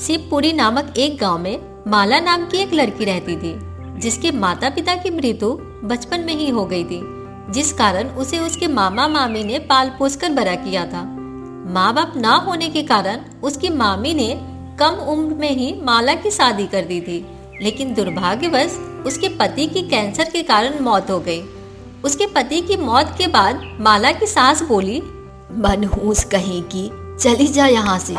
शिवपुरी नामक एक गांव में माला नाम की एक लड़की रहती थी, जिसके माता पिता की मृत्यु बचपन में ही हो गई थी, जिस कारण उसे उसके मामा मामी ने पाल पोस कर बड़ा किया था। माँ बाप ना होने के कारण उसकी मामी ने कम उम्र में ही माला की शादी कर दी थी, लेकिन दुर्भाग्यवश उसके पति की कैंसर के कारण मौत हो गई। उसके पति की मौत के बाद माला की सास बोली, मनहूस कहीं की, चली जा यहाँ से।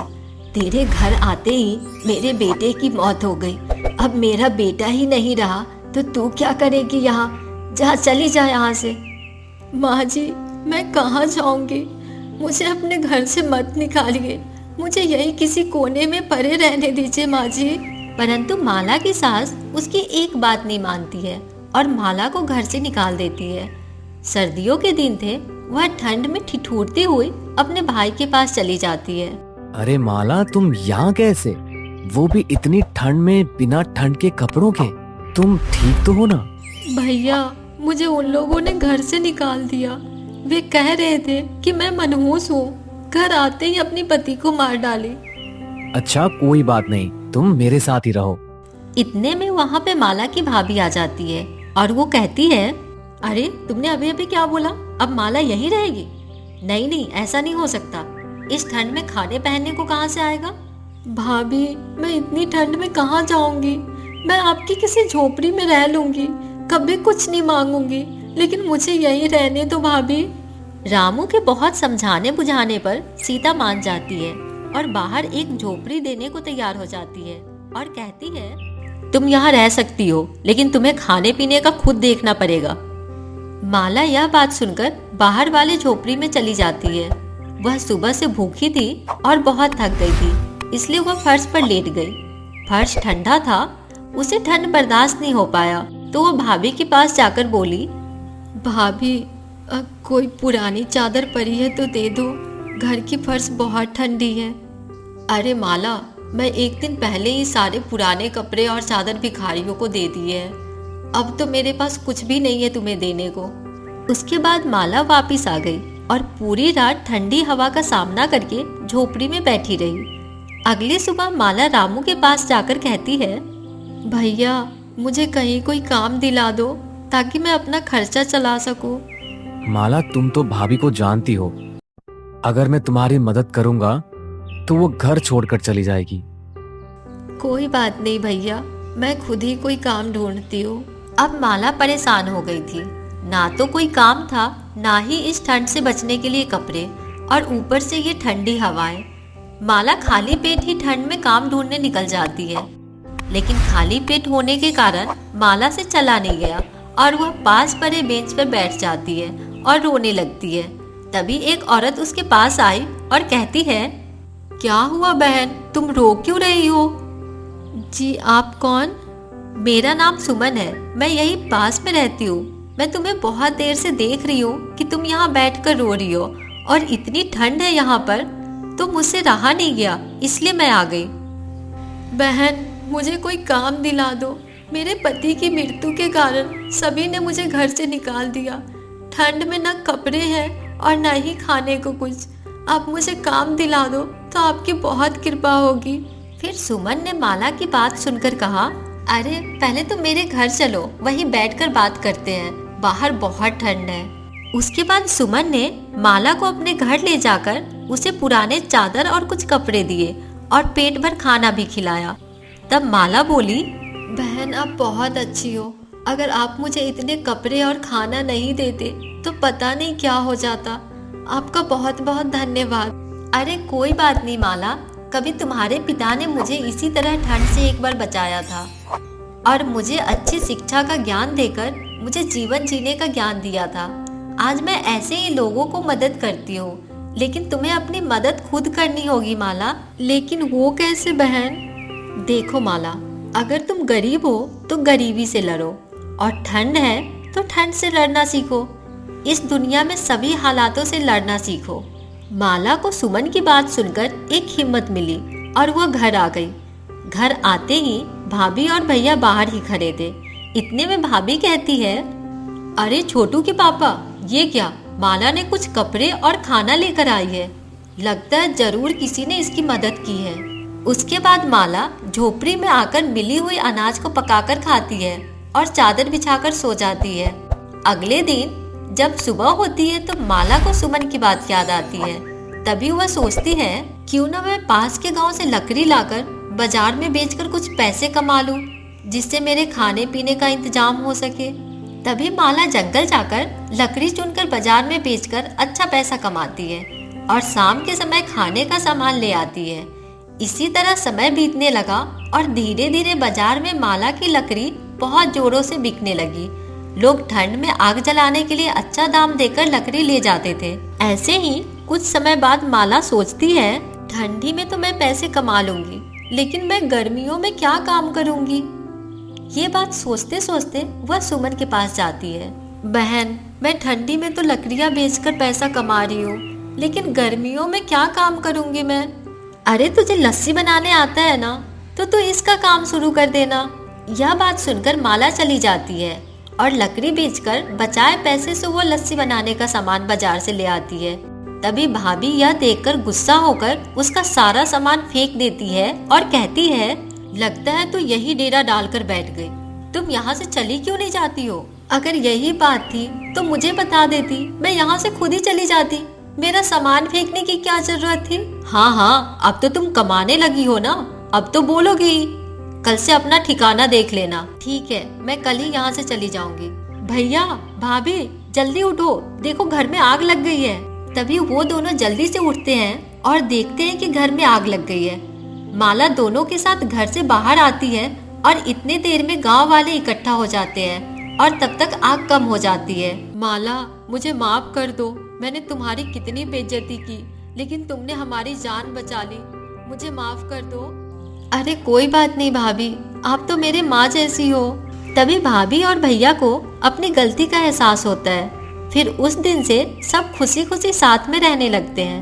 तेरे घर आते ही मेरे बेटे की मौत हो गई। अब मेरा बेटा ही नहीं रहा तो तू क्या करेगी यहाँ? जा, चली जा यहाँ से। माँ जी, मैं कहाँ जाऊँगी? मुझे अपने घर से मत निकालिए, मुझे यही किसी कोने में पड़े रहने दीजिए माँ जी। परंतु माला की सास उसकी एक बात नहीं मानती है और माला को घर से निकाल देती है। सर्दियों के दिन थे, वह ठंड में ठिठुरती हुई अपने भाई के पास चली जाती है। अरे माला, तुम यहाँ कैसे? वो भी इतनी ठंड में, बिना ठंड के कपड़ों के। तुम ठीक तो हो ना? भैया, मुझे उन लोगों ने घर से निकाल दिया। वे कह रहे थे कि मैं मनहूस हूँ। घर आते ही अपनी पति को मार डाली। अच्छा, कोई बात नहीं, तुम मेरे साथ ही रहो। इतने में वहाँ पे माला की भाभी आ जाती है और वो कहती है, अरे तुमने अभी अभी क्या बोला? अब माला यहीं रहेगी? नहीं नहीं, ऐसा नहीं हो सकता। इस ठंड में खाने पहनने को कहाँ से आएगा? भाभी, मैं इतनी ठंड में कहाँ जाऊंगी? मैं आपकी किसी झोपड़ी में रह लूंगी, कभी कुछ नहीं मांगूंगी, लेकिन मुझे यहीं रहने दो भाभी। रामू के बहुत समझाने बुझाने पर सीता मान जाती है और बाहर एक झोपड़ी देने को तैयार हो जाती है और कहती है, तुम यहाँ रह सकती हो, लेकिन तुम्हें खाने पीने का खुद देखना पड़ेगा। माला यह बात सुनकर बाहर वाली झोपड़ी में चली जाती है। वह सुबह से भूखी थी और बहुत थक गई थी, इसलिए वह फर्श पर लेट गई। फर्श ठंडा था, उसे ठंड बर्दाश्त नहीं हो पाया, तो वह भाभी के पास जाकर बोली, भाभी, कोई पुरानी चादर पड़ी है तो दे दो, घर की फर्श बहुत ठंडी है। अरे माला, मैं एक दिन पहले ही सारे पुराने कपड़े और चादर भिखारियों को दे दिए हैं। अब तो मेरे पास कुछ भी नहीं है तुम्हें देने को। उसके बाद माला वापिस आ गई और पूरी रात ठंडी हवा का सामना करके झोपड़ी में बैठी रही। अगली सुबह माला रामू के पास जाकर कहती है, भैया, मुझे कहीं कोई काम दिला दो ताकि मैं अपना खर्चा चला सकूं। माला, तुम तो भाभी को जानती हो, अगर मैं तुम्हारी मदद करूंगा तो वो घर छोड़कर चली जाएगी। कोई बात नहीं भैया, मैं खुद ही कोई काम ढूंढती हूँ। अब माला परेशान हो गई थी, ना तो कोई काम था, ना ही इस ठंड से बचने के लिए कपड़े, और ऊपर से ये ठंडी हवाएं। माला खाली पेट ही ठंड में काम ढूंढने निकल जाती है, लेकिन खाली पेट होने के कारण माला से चला नहीं गया और वह पास पड़े बेंच पर बैठ जाती है और रोने लगती है। तभी एक औरत उसके पास आई और कहती है, क्या हुआ बहन, तुम रो क्यों रही हो? जी, आप कौन? मेरा नाम सुमन है, मैं यही पास में रहती हूँ। मैं तुम्हें बहुत देर से देख रही हूँ कि तुम यहाँ बैठकर रो रही हो, और इतनी ठंड है यहाँ पर तो मुझसे रहा नहीं गया, इसलिए मैं आ गई। बहन, मुझे कोई काम दिला दो। मेरे पति की मृत्यु के कारण सभी ने मुझे घर से निकाल दिया। ठंड में न कपड़े हैं और न ही खाने को कुछ। आप मुझे काम दिला दो तो आपकी बहुत कृपा होगी। फिर सुमन ने माला की बात सुनकर कहा, अरे पहले तो मेरे घर चलो, वहीं बैठकर बात करते हैं, बाहर बहुत ठंड है। उसके बाद सुमन ने माला को अपने घर ले जाकर उसे पुराने चादर और कुछ कपड़े दिए और पेट भर खाना भी खिलाया। तब माला बोली, बहन, आप बहुत अच्छी हो। अगर आप मुझे इतने कपड़े और खाना नहीं देते तो पता नहीं क्या हो जाता। आपका बहुत बहुत धन्यवाद। अरे कोई बात नहीं माला, कभी तुम्हारे पिता ने मुझे इसी तरह ठंड से एक बार बचाया था और मुझे अच्छी शिक्षा का ज्ञान देकर मुझे जीवन जीने का ज्ञान दिया था। आज मैं ऐसे ही लोगों को मदद करती हूँ, लेकिन तुम्हें अपनी मदद खुद करनी होगी माला। लेकिन वो कैसे बहन? देखो माला, अगर तुम गरीब हो तो गरीबी से लड़ो, और ठंड है तो ठंड से लड़ना सीखो। इस दुनिया में सभी हालातों से लड़ना सीखो। माला को सुमन की बात सुनकर एक हिम्मत मिली और वह घर आ गई। घर आते ही भाभी और भैया बाहर ही खड़े थे। इतने में भाभी कहती है, अरे छोटू के पापा, ये क्या? माला ने कुछ कपड़े और खाना लेकर आई है। लगता है जरूर किसी ने इसकी मदद की है। उसके बाद माला झोपड़ी में आकर मिली हुई अनाज को पकाकर खाती है और चादर बिछाकर सो जाती है। अगले दिन जब सुबह होती है तो माला को सुमन की बात याद आती है। तभी वह सोचती है क्यों ना मैं पास के गांव से लकड़ी लाकर बाजार में बेचकर कुछ पैसे कमा लूं, जिससे मेरे खाने पीने का इंतजाम हो सके। तभी माला जंगल जाकर लकड़ी चुनकर बाजार में बेचकर अच्छा पैसा कमाती है और शाम के समय खाने का सामान ले आती है। इसी तरह समय बीतने लगा और धीरे धीरे बाजार में माला की लकड़ी बहुत जोरों से बिकने लगी। लोग ठंड में आग जलाने के लिए अच्छा दाम देकर लकड़ी ले जाते थे। ऐसे ही कुछ समय बाद माला सोचती है ठंडी में तो मैं पैसे कमा लूंगी, लेकिन मैं गर्मियों में क्या काम करूंगी। ये बात सोचते सोचते वह सुमन के पास जाती है। बहन, मैं ठंडी में तो लकड़ियां बेचकर पैसा कमा रही हूँ, लेकिन गर्मियों में क्या काम करूंगी मैं। अरे तुझे लस्सी बनाने आता है ना, तो तू इसका काम शुरू कर देना। यह बात सुनकर माला चली जाती है और लकड़ी बेचकर बचाए पैसे से वो लस्सी बनाने का सामान बाजार से ले आती है। तभी भाभी यह देखकर गुस्सा होकर उसका सारा सामान फेंक देती है और कहती है, लगता है तू यही डेरा डालकर बैठ गई। तुम यहाँ से चली क्यों नहीं जाती हो? अगर यही बात थी तो मुझे बता देती, मैं यहाँ से खुद ही चली जाती। मेरा सामान फेंकने की क्या जरूरत थी? हाँ, अब तो तुम कमाने लगी हो ना, अब तो बोलोगी ही। कल से अपना ठिकाना देख लेना। ठीक है, मैं कल ही यहाँ से चली जाऊंगी। भैया, भाभी, जल्दी उठो, देखो घर में आग लग गई है। तभी वो दोनों जल्दी से उठते हैं और देखते हैं कि घर में आग लग गई है। माला दोनों के साथ घर से बाहर आती है और इतने देर में गांव वाले इकट्ठा हो जाते हैं और तब तक आग कम हो जाती है। माला, मुझे माफ कर दो, मैंने तुम्हारी कितनी बेइज्जती की, लेकिन तुमने हमारी जान बचा ली, मुझे माफ कर दो। अरे कोई बात नहीं भाभी, आप तो मेरे माँ जैसी हो। तभी भाभी और भैया को अपनी गलती का एहसास होता है। फिर उस दिन से सब खुशी खुशी साथ में रहने लगते हैं।